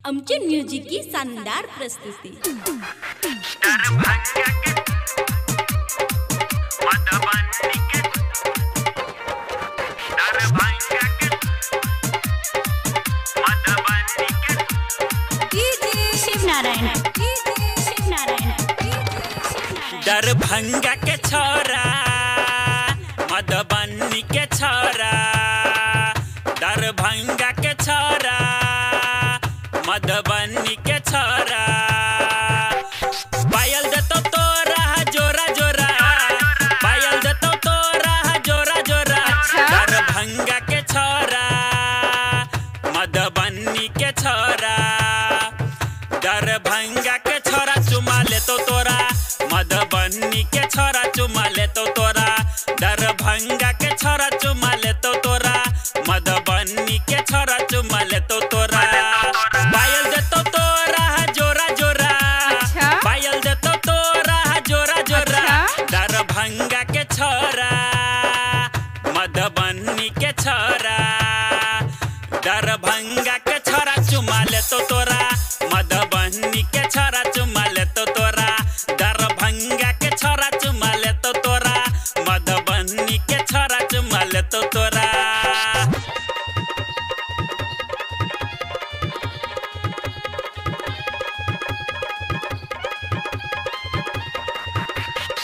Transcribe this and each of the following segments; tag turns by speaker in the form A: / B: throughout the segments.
A: अमचूर music की शानदार प्रस्तुति।
B: दरभंगा के छोरा मधुबनी के छोरा, दरभंगा के छोरा मधुबनी के छोरा, पायल देतो तोरा जोरा जोरा, पायल देतो तोरा जोरा जोरा। दरभंगा के छोरा मधुबनी के छोरा, दरभंगा के छोरा चुमा लेतो तोरा, मधुबनी के छोरा चुमा लेतो तोरा, दरभंगा के छोरा चुमा लेतो तोरा, मधुबनी के छोरा चुमा लेतो तोरा। पायल देतो तोरा जोरा जोरा, पायल देतो तोरा जोरा जोरा। दरभंगा के छोरा मधुबनी के छोरा, दरभंगा के छोरा चुमा लेतो तोरा, मधुबनी के छोरा चुमा लेतो तोरा, दरभंगा के छोरा चुमा लेतो तोरा, मधुबनी के छोरा चुमा लेतो तोरा।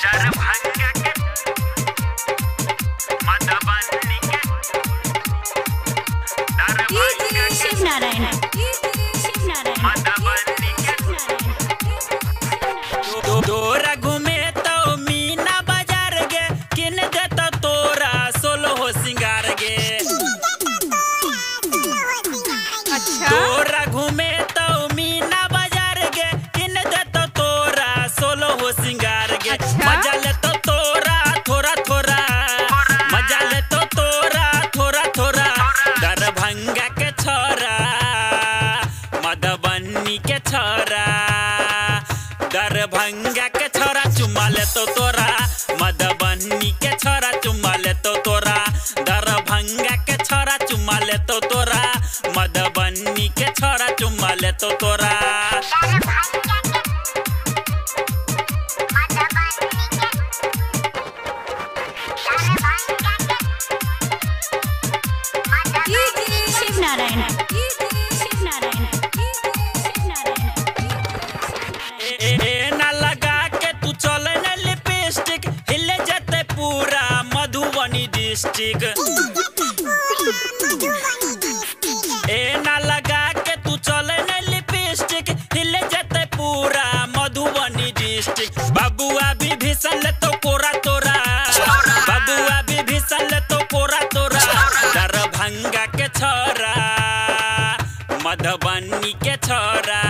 B: दरभंगा के मधुबनी के तोरा घूमे तो मीना बाजार गे, किन देतो तोरा सोलो हो सिंगार गे। तोरा घूमे तो मीना बाजार गे, किन देतो तोरा सोलो हो सिंगार गे। मजा लेतो तोरा थोड़ा थोड़ा, मजा लेतो तोरा थोड़ा थोड़ा। दरभंगा के छोरा मधुबनी के छोरा, दरभंगा के छोरा चुमा लेतो तोरा, मधुबनी के छोरा चुमा लेतो तोरा, दरभंगा के छोरा चुमा लेतो तोरा, मधुबनी के छोरा चुमा लेतो तोरा। ना लगा के तू चले न लिपस्टिक, हिले जते पूरा मधुबनी डिस्ट्रिक्ट। ना लगा के तू चले न लिपस्टिक, हिले जते पूरा मधुबनी डिस्ट्रिक्ट। बाबुआ भी भीषण तो कोरा तोरा, बाबुआ भी भीषण तो कोरा तोरा। दरभंगा के छोरा मधुबनी के छोरा,